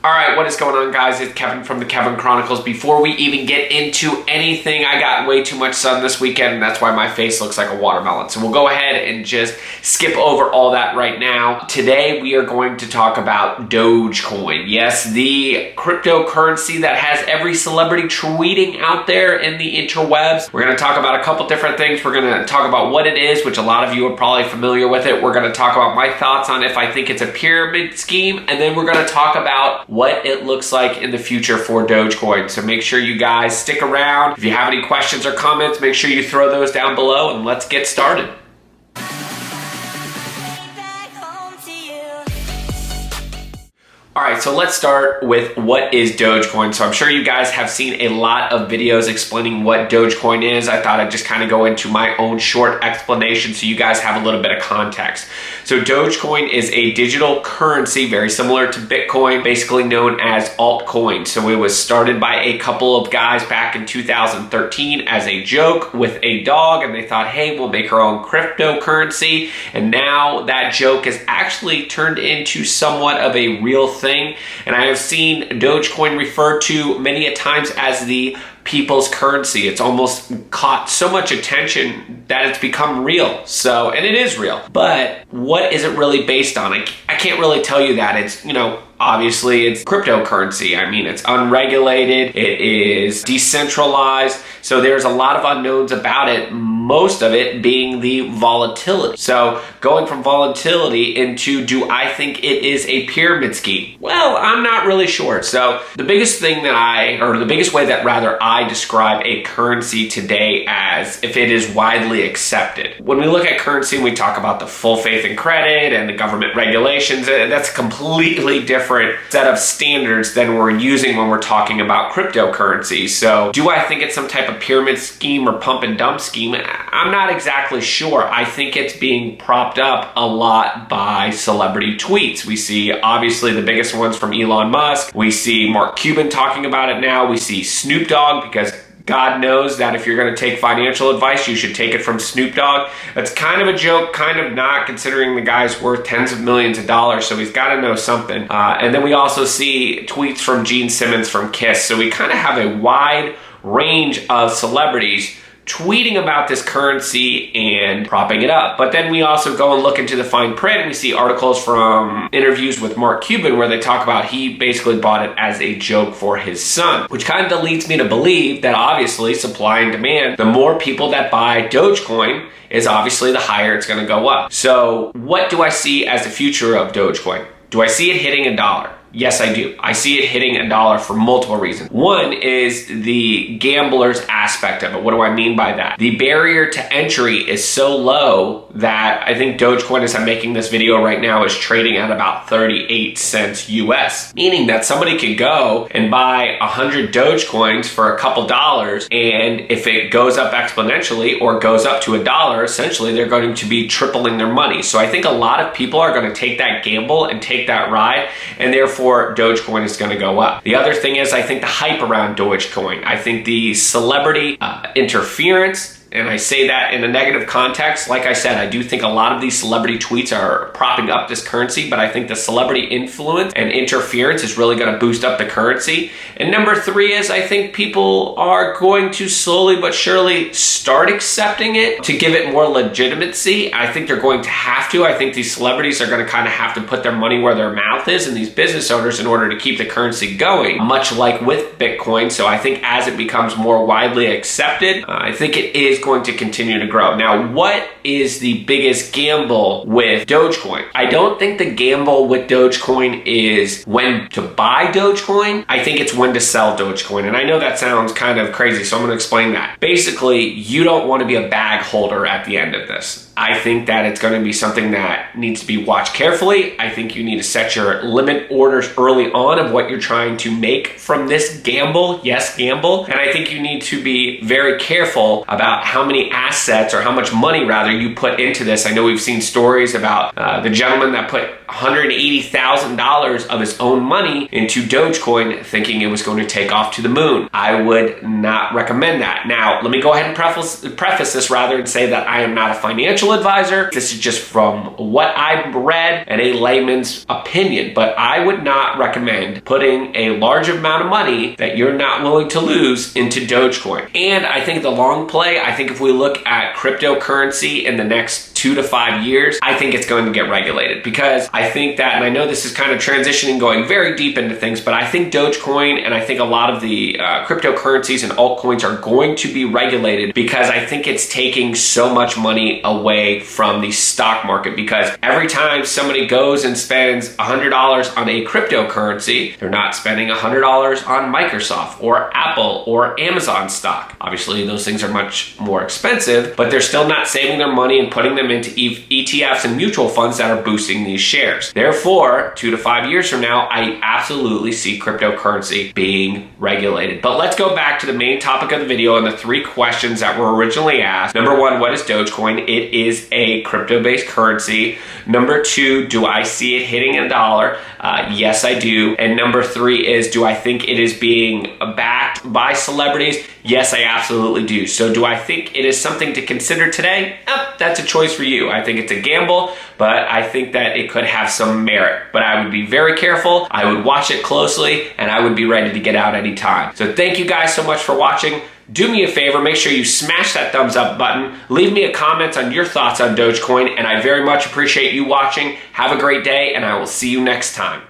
All right, what is going on, guys? It's Kevin from the Kevin Chronicles. Before we even get into anything, I got way too much sun this weekend, and that's why my face looks like a watermelon. So we'll go ahead and just skip over all that right now. Today, we are going to talk about Dogecoin. Yes, the cryptocurrency that has every celebrity tweeting out there in the interwebs. We're going to talk about a couple different things. We're going to talk about what it is, which a lot of you are probably familiar with it. We're going to talk about my thoughts on if I think it's a pyramid scheme, and then we're going to talk about what it looks like in the future for Dogecoin. So make sure you guys stick around. If you have any questions or comments, make sure you throw those down below and let's get started. All right, so let's start with what is Dogecoin. So I'm sure you guys have seen a lot of videos explaining what Dogecoin is. I thought I'd just kind of go into my own short explanation so you guys have a little bit of context. So Dogecoin is a digital currency very similar to Bitcoin, basically known as altcoin. So it was started by a couple of guys back in 2013 as a joke with a dog, and they thought, hey, we'll make our own cryptocurrency. And now that joke has actually turned into somewhat of a real thing, and I have seen Dogecoin referred to many a times as the people's currency. It's almost caught so much attention that it's become real. So, and it is real. But what is it really based on? I can't really tell you that. It's, obviously it's cryptocurrency. I mean, it's unregulated, it is decentralized, so there's a lot of unknowns about it, most of it being the volatility. So going from volatility into, do I think it is a pyramid scheme? Well, I'm not really sure. So the biggest thing that the biggest way that rather I describe a currency today as if it is widely accepted. When we look at currency and we talk about the full faith and credit and the government regulations, that's a completely different set of standards than we're using when we're talking about cryptocurrency. So do I think it's some type of pyramid scheme or pump and dump scheme? I'm not exactly sure. I think it's being propped up a lot by celebrity tweets. We see obviously the biggest ones from Elon Musk. We see Mark Cuban talking about it now. We see Snoop Dogg, because God knows that if you're going to take financial advice, you should take it from Snoop Dogg. That's kind of a joke, kind of not, considering the guy's worth tens of millions of dollars, so he's got to know something. And then we also see tweets from Gene Simmons from Kiss. So we kind of have a wide range of celebrities tweeting about this currency and propping it up. But then we also go and look into the fine print, and we see articles from interviews with Mark Cuban where they talk about he basically bought it as a joke for his son, which kind of leads me to believe that obviously supply and demand, the more people that buy Dogecoin is obviously the higher it's going to go up. So what do I see as the future of Dogecoin? Do I see it hitting $1? Yes, I do. I see it hitting $1 for multiple reasons. One is the gambler's aspect of it. What do I mean by that? The barrier to entry is so low that I think Dogecoin, as I'm making this video right now, is trading at about 38 cents US, meaning that somebody could go and buy 100 Dogecoins for a couple dollars, and if it goes up exponentially or goes up to $1, essentially they're going to be tripling their money. So I think a lot of people are going to take that gamble and take that ride, and therefore Dogecoin is going to go up. The other thing is, I think the hype around Dogecoin, I think the celebrity interference, and I say that in a negative context. Like I said, I do think a lot of these celebrity tweets are propping up this currency, but I think the celebrity influence and interference is really going to boost up the currency. And number three is, I think people are going to slowly but surely start accepting it to give it more legitimacy. I think they're going to have to. I think these celebrities are going to kind of have to put their money where their mouth is, and these business owners, in order to keep the currency going, much like with Bitcoin. So I think as it becomes more widely accepted, I think it is going to continue to grow. Now, what is the biggest gamble with Dogecoin? I don't think the gamble with Dogecoin is when to buy Dogecoin. I think it's when to sell Dogecoin. And I know that sounds kind of crazy, so I'm going to explain that. Basically, you don't want to be a bag holder at the end of this. I think that it's going to be something that needs to be watched carefully. I think you need to set your limit orders early on of what you're trying to make from this gamble. Yes, gamble. And I think you need to be very careful about how many assets, or how much money rather, you put into this. I know we've seen stories about the gentleman that put $180,000 of his own money into Dogecoin thinking it was going to take off to the moon. I would not recommend that. Now, let me go ahead and preface this rather and say that I am not a financial advisor. This is just from what I've read and a layman's opinion, but I would not recommend putting a large amount of money that you're not willing to lose into Dogecoin. And I think the long play, I think if we look at cryptocurrency in the next 2 to 5 years, I think it's going to get regulated, because I think that, and I know this is kind of transitioning, going very deep into things, but I think Dogecoin and I think a lot of the cryptocurrencies and altcoins are going to be regulated, because I think it's taking so much money away from the stock market. Because every time somebody goes and spends $100 on a cryptocurrency, they're not spending $100 on Microsoft or Apple or Amazon stock. Obviously, those things are much more expensive, but they're still not saving their money and putting them into ETFs and mutual funds that are boosting these shares. Therefore, 2 to 5 years from now, I absolutely see cryptocurrency being regulated. But let's go back to the main topic of the video and the 3 questions that were originally asked. Number 1, what is Dogecoin? It is a crypto-based currency. Number 2, do I see it hitting $1? Yes, I do. And number 3 is, do I think it is being backed by celebrities? Yes, I absolutely do. So do I think it is something to consider today? That's a choice for you. I think it's a gamble, but I think that it could have some merit. But I would be very careful. I would watch it closely, and I would be ready to get out anytime. So thank you guys so much for watching. Do me a favor, make sure you smash that thumbs up button. Leave me a comment on your thoughts on Dogecoin, and I very much appreciate you watching. Have a great day, and I will see you next time.